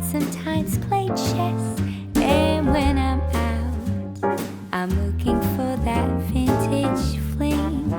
sometimes play chess. And when I'm out, I'm looking for that vintage fling.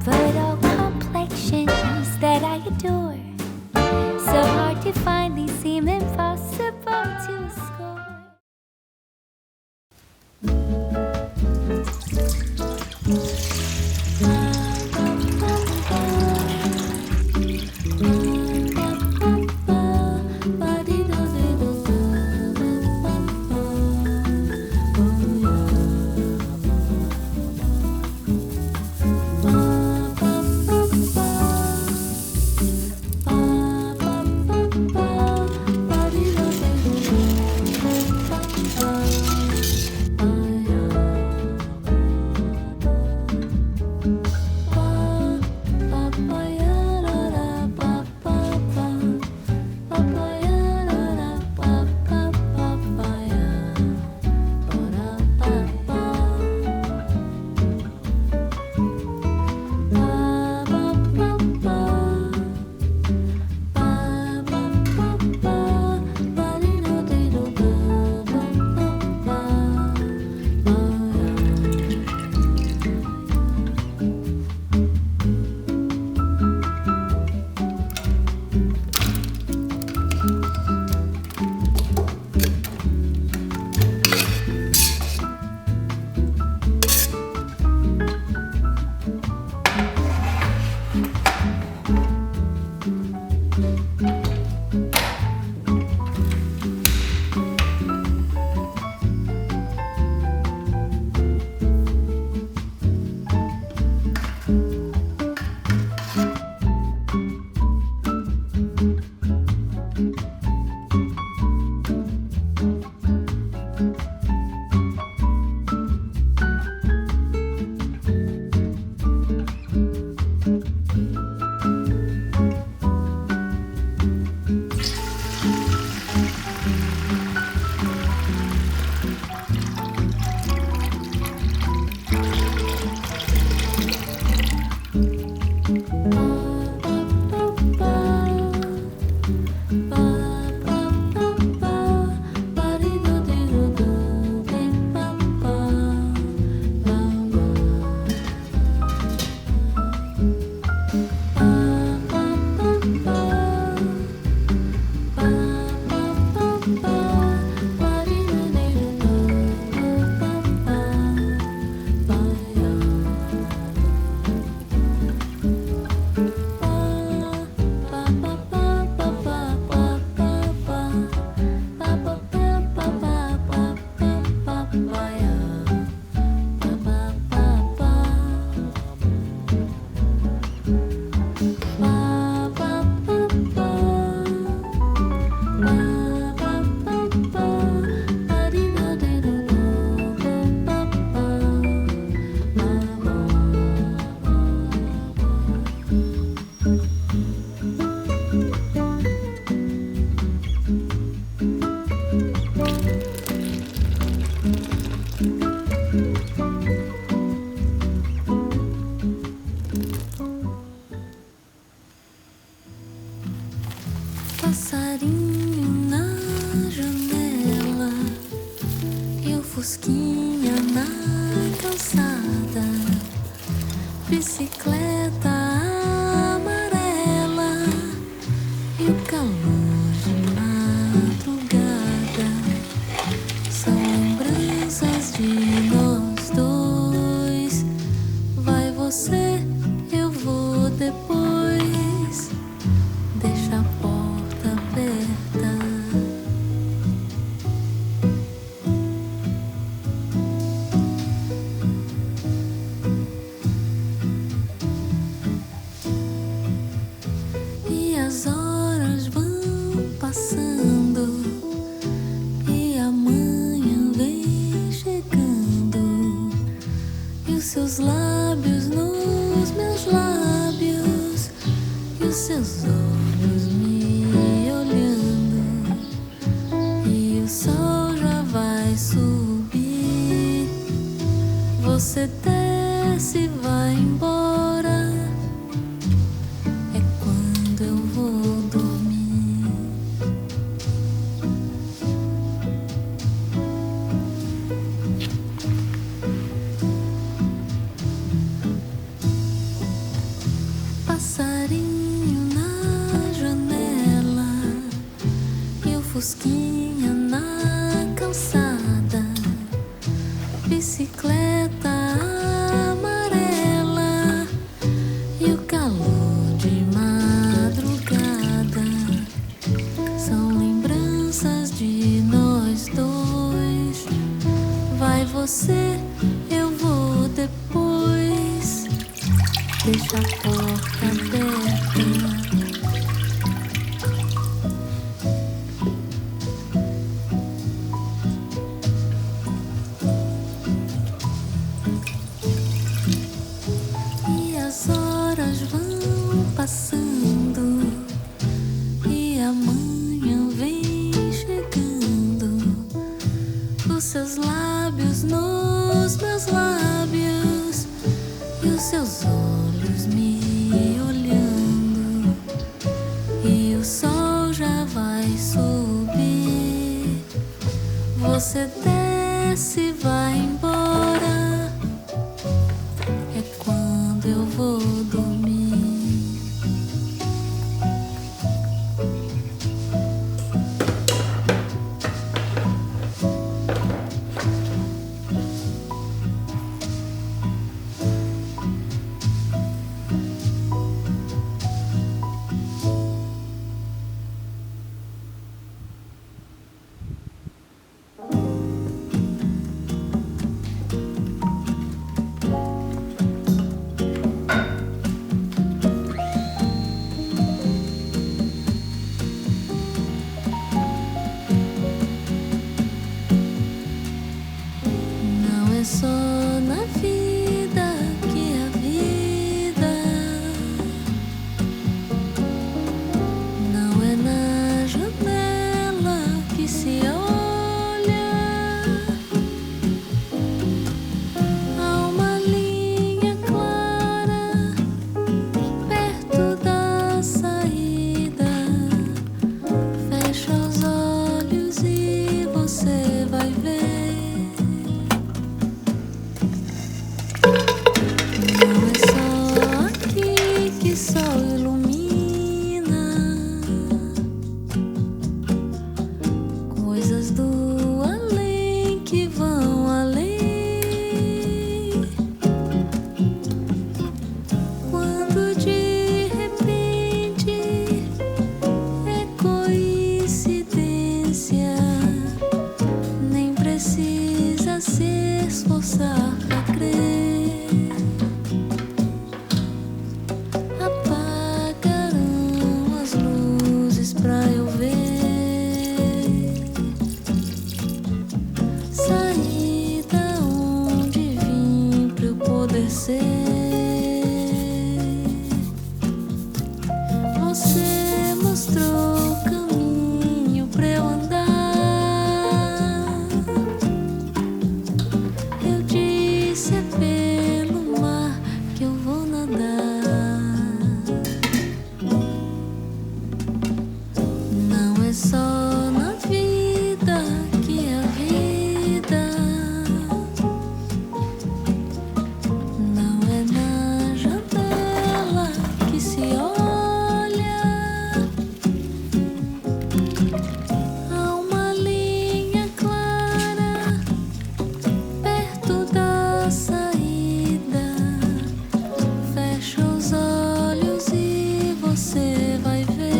But all complexions that I adore, so hard to find, these seem impossible to score. Passarinho na janela e o fusquinha na calçada, bicicleta amarela e o calor de madrugada são lembranças de nós dois. Vai você, eu vou depois. Deixa a porta aberta. E as horas vão Fusquinha na calçada, bicicleta amarela e o calor de madrugada são lembranças de nós dois. Vai você, eu vou depois. Deixa a porta aberta. Passando e amanhã vem chegando, os seus lábios nos meus lábios e os seus olhos me olhando, e o sol já vai subir. Você desce e vai embora, é quando eu vou dormir. Só na vida que a vida não é na janela que se olha. Há uma linha clara perto da saída. Fecha os olhos e você vai ver. Que sol ilumina coisas do além que vão além. Quando de repente é coincidência, nem precisa se esforçar pra crer. Pra eu ver saída onde vim pra eu poder ser. Você mostrou o caminho pra eu andar. Eu disse é pelo mar que eu vou nadar. Só na vida que a vida não é na janela que se olha. Há uma linha clara perto da saída. Fecha os olhos e você vai ver.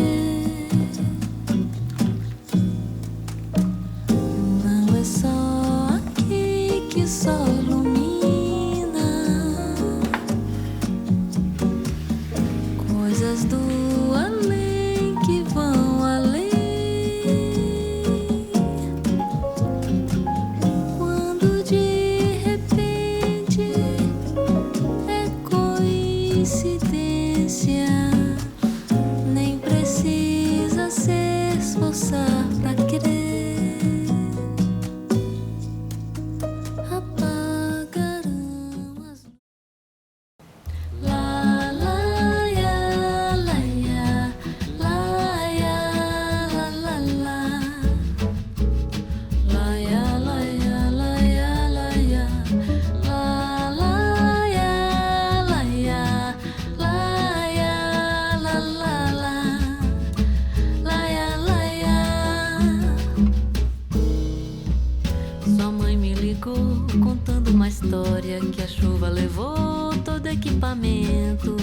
que a chuva levou todo equipamento,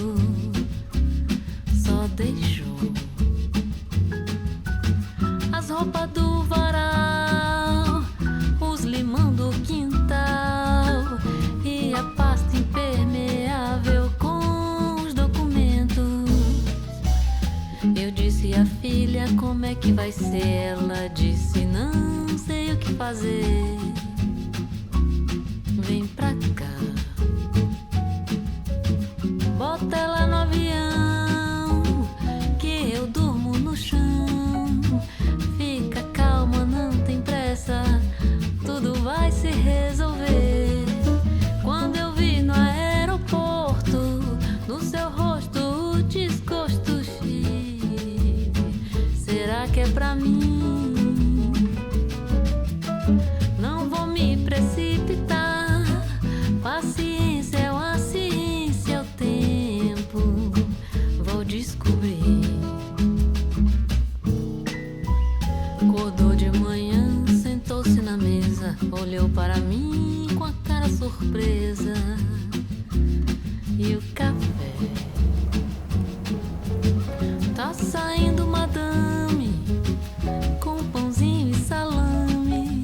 só deixou as roupas do varal, os limão do quintal e a pasta impermeável com os documentos. Eu disse à filha como é que vai ser, ela disse não sei o que fazer. Vem pra cá, bota ela no avião, que eu durmo no chão. Fica calma, não tem pressa, tudo vai se resolver. Quando eu vi no aeroporto, no seu rosto o desgosto, Chique, será que é pra mim? Não vou me precipitar, paciência é uma ciência, é o tempo, vou descobrir. Acordou de manhã, sentou-se na mesa, olhou para mim com a cara surpresa. E o café? Tá saindo, madame, com pãozinho e salame.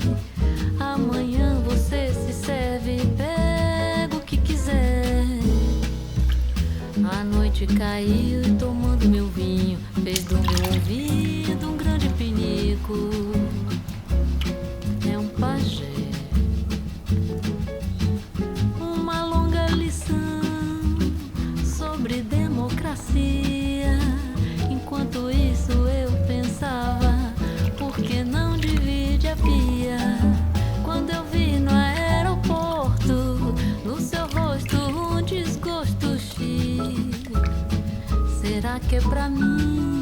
Amanhã você se serve, pega o que quiser. A noite caiu e tomando meu vinho, fez do meu ouvido um grande pinico. É um pajé, uma longa lição sobre democracia. Enquanto isso eu pensava, por que não divide a pia? Quando eu vi no aeroporto, no seu rosto um desgosto, Chique, será que é pra mim?